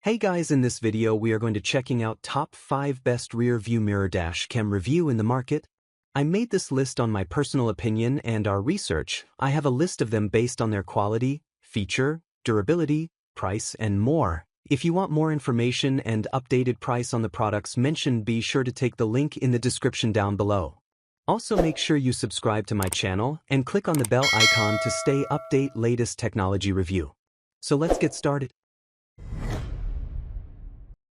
Hey guys, in this video we are going to checking out top 5 best rear view mirror dash cam review in the market. I made this list on my personal opinion and our research. I have a list of them based on their quality, feature, durability, price, and more. If you want more information and updated price on the products mentioned, be sure to take the link in the description down below. Also make sure you subscribe to my channel and click on the bell icon to stay update latest technology review. So let's get started.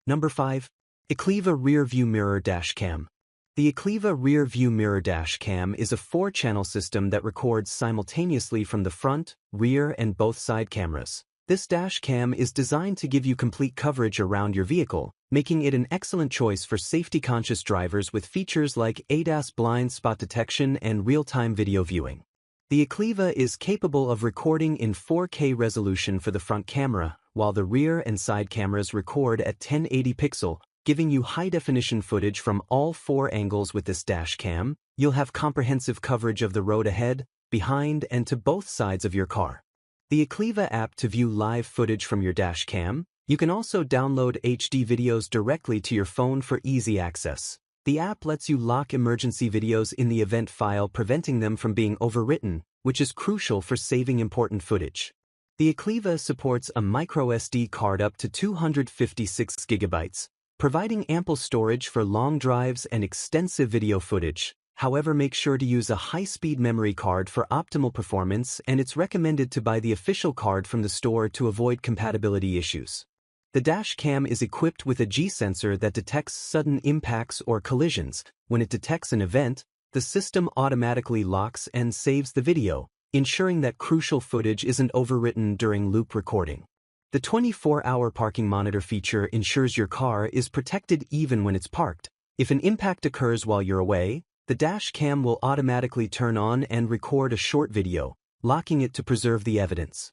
Number 5. Aliexpress RearView Mirror Dash Cam. The Aliexpress RearView Mirror Dash Cam is a 4-channel system that records simultaneously from the front, rear, and both side cameras. This dash cam is designed to give you complete coverage around your vehicle, making it an excellent choice for safety-conscious drivers with features like ADAS blind spot detection and real-time video viewing. The Aliexpress is capable of recording in 4K resolution for the front camera, while the rear and side cameras record at 1080 pixel, giving you high-definition footage from all 4 angles. With this dash cam, you'll have comprehensive coverage of the road ahead, behind, and to both sides of your car. The Aliexpress app to view live footage from your dash cam. You can also download HD videos directly to your phone for easy access. The app lets you lock emergency videos in the event file, preventing them from being overwritten, which is crucial for saving important footage. The Aliexpress supports a microSD card up to 256 GB, providing ample storage for long drives and extensive video footage. However, make sure to use a high-speed memory card for optimal performance, and it's recommended to buy the official card from the store to avoid compatibility issues. The dash cam is equipped with a G-sensor that detects sudden impacts or collisions. When it detects an event, the system automatically locks and saves the video, ensuring that crucial footage isn't overwritten during loop recording. The 24-hour parking monitor feature ensures your car is protected even when it's parked. If an impact occurs while you're away, the dash cam will automatically turn on and record a short video, locking it to preserve the evidence.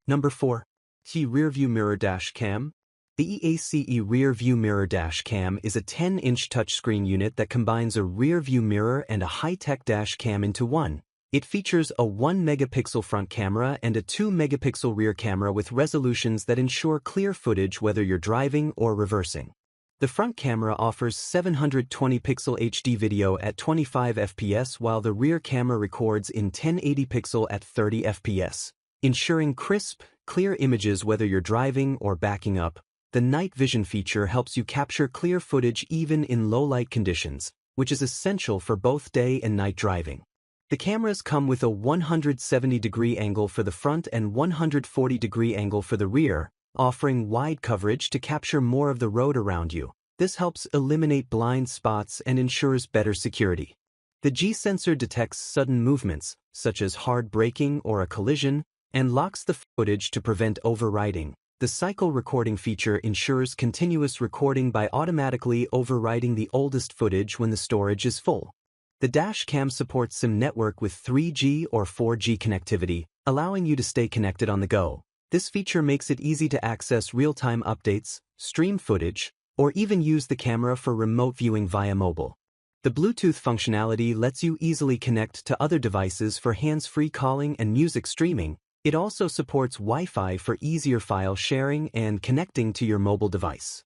Number 4. RearView Mirror Dash Cam. The Aliexpress RearView Mirror Dash Cam is a 10-inch touchscreen unit that combines a rear-view mirror and a high-tech dash cam into one. It features a 1-megapixel front camera and a 2-megapixel rear camera with resolutions that ensure clear footage whether you're driving or reversing. The front camera offers 720-pixel HD video at 25 fps, while the rear camera records in 1080 pixel at 30 fps, ensuring crisp, clear images whether you're driving or backing up. The night vision feature helps you capture clear footage even in low-light conditions, which is essential for both day and night driving. The cameras come with a 170-degree angle for the front and 140-degree angle for the rear, offering wide coverage to capture more of the road around you. This helps eliminate blind spots and ensures better security. The G-sensor detects sudden movements, such as hard braking or a collision, and locks the footage to prevent overwriting. The cycle recording feature ensures continuous recording by automatically overwriting the oldest footage when the storage is full. The dash cam supports SIM network with 3G or 4G connectivity, allowing you to stay connected on the go. This feature makes it easy to access real-time updates, stream footage, or even use the camera for remote viewing via mobile. The Bluetooth functionality lets you easily connect to other devices for hands-free calling and music streaming. It also supports Wi-Fi for easier file sharing and connecting to your mobile device.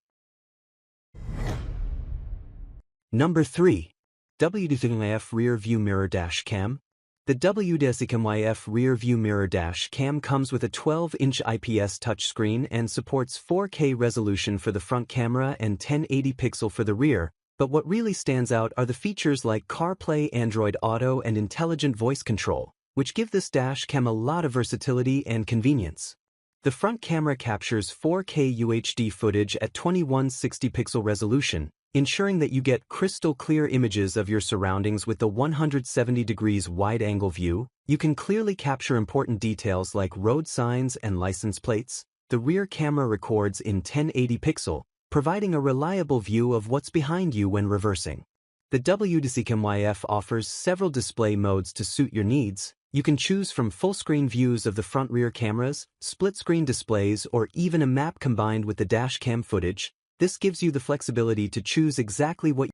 Number 3. Aliexpress RearView Mirror Dash Cam. The Aliexpress RearView Mirror Dash Cam comes with a 12-inch IPS touchscreen and supports 4K resolution for the front camera and 1080 pixel for the rear, but what really stands out are the features like CarPlay, Android Auto, and intelligent voice control, which give this dash cam a lot of versatility and convenience. The front camera captures 4K UHD footage at 2160 pixel resolution, ensuring that you get crystal clear images of your surroundings. With the 170 degrees wide-angle view, you can clearly capture important details like road signs and license plates. The rear camera records in 1080 pixel, providing a reliable view of what's behind you when reversing. The Aliexpress offers several display modes to suit your needs. You can choose from full-screen views of the front-rear cameras, split-screen displays, or even a map combined with the dash cam footage. This gives you the flexibility to choose exactly what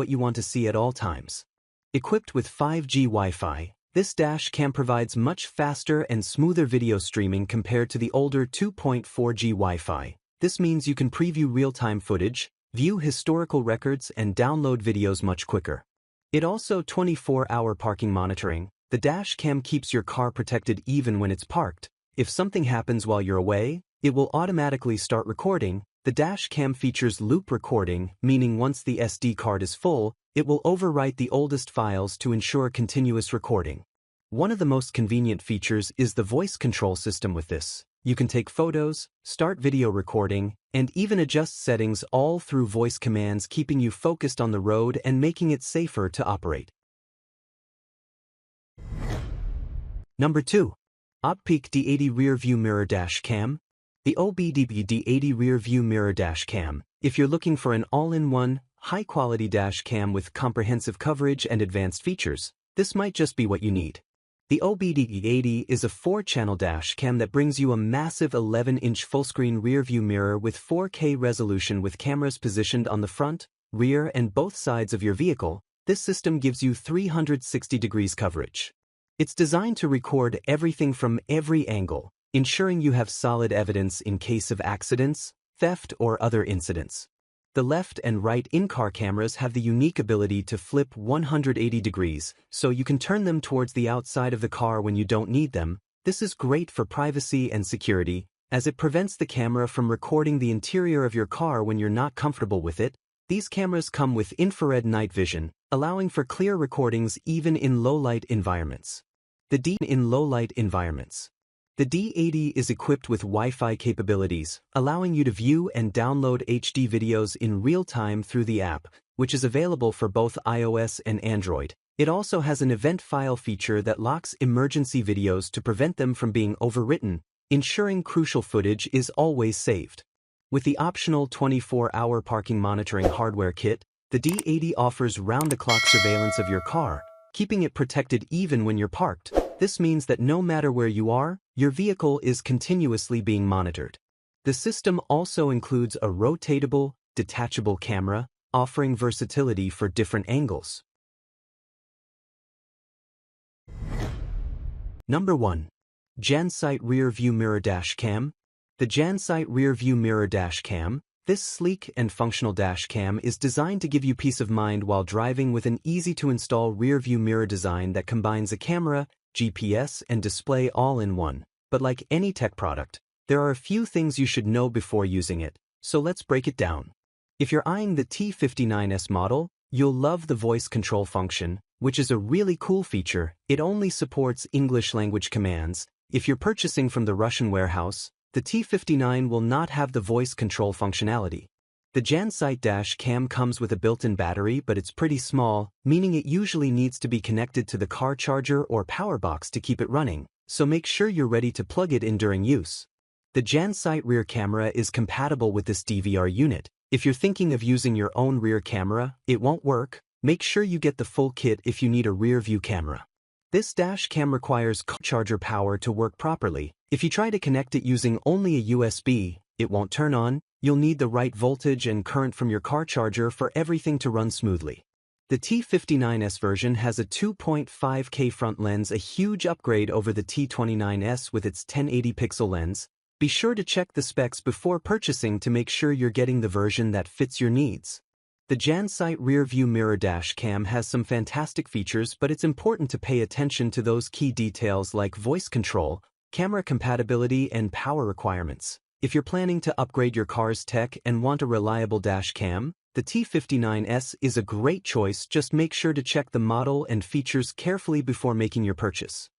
you want to see at all times. Equipped with 5G Wi-Fi, This dash cam provides much faster and smoother video streaming compared to the older 2.4G Wi-Fi. This means you can preview real-time footage, view historical records, and download videos much quicker. It also 24-hour parking monitoring. The dash cam keeps your car protected even when it's parked. If something happens while you're away, it will automatically start recording. The dash cam features loop recording, meaning once the SD card is full, it will overwrite the oldest files to ensure continuous recording. One of the most convenient features is the voice control system with this. You can take photos, start video recording, and even adjust settings all through voice commands, keeping you focused on the road and making it safer to operate. Number 2. OBDP D80 Rear View Mirror Dash Cam. The OBDP D80 Rear View Mirror Dash Cam. If you're looking for an all-in-one, high-quality dash cam with comprehensive coverage and advanced features, this might just be what you need. The OBDP D80 is a 4-channel dash cam that brings you a massive 11-inch full-screen rear-view mirror with 4K resolution with cameras positioned on the front, rear, and both sides of your vehicle. This system gives you 360 degrees coverage. It's designed to record everything from every angle, ensuring you have solid evidence in case of accidents, theft, or other incidents. The left and right in-car cameras have the unique ability to flip 180 degrees, so you can turn them towards the outside of the car when you don't need them. This is great for privacy and security, as it prevents the camera from recording the interior of your car when you're not comfortable with it. These cameras come with infrared night vision, allowing for clear recordings even in low-light environments. The D80 is equipped with Wi-Fi capabilities, allowing you to view and download HD videos in real time through the app, which is available for both iOS and Android. It also has an event file feature that locks emergency videos to prevent them from being overwritten, ensuring crucial footage is always saved. With the optional 24-hour parking monitoring hardware kit, the D80 offers round-the-clock surveillance of your car, keeping it protected even when you're parked. This means that no matter where you are, your vehicle is continuously being monitored. The system also includes a rotatable, detachable camera, offering versatility for different angles. Number 1. JanSight Rear View Mirror Dash Cam. The JanSight Rear View Mirror Dash Cam. This sleek and functional dash cam is designed to give you peace of mind while driving with an easy-to-install rear-view mirror design that combines a camera, GPS, and display all in one. But like any tech product, there are a few things you should know before using it, so let's break it down. If you're eyeing the T59S model, you'll love the voice control function, which is a really cool feature. It only supports English language commands. If you're purchasing from the Russian warehouse, the T59 will not have the voice control functionality. The JanSight dash cam comes with a built-in battery, but it's pretty small, meaning it usually needs to be connected to the car charger or power box to keep it running, so make sure you're ready to plug it in during use. The JanSight rear camera is compatible with this DVR unit. If you're thinking of using your own rear camera, it won't work. Make sure you get the full kit if you need a rear view camera. This dash cam requires car charger power to work properly. If you try to connect it using only a USB, it won't turn on. You'll need the right voltage and current from your car charger for everything to run smoothly. The T59S version has a 2.5K front lens, a huge upgrade over the T29S with its 1080 pixel lens. Be sure to check the specs before purchasing to make sure you're getting the version that fits your needs. The JanSight Rear View Mirror Dash Cam has some fantastic features, but it's important to pay attention to those key details like voice control, camera compatibility, and power requirements. If you're planning to upgrade your car's tech and want a reliable dash cam, the T59S is a great choice. Just make sure to check the model and features carefully before making your purchase.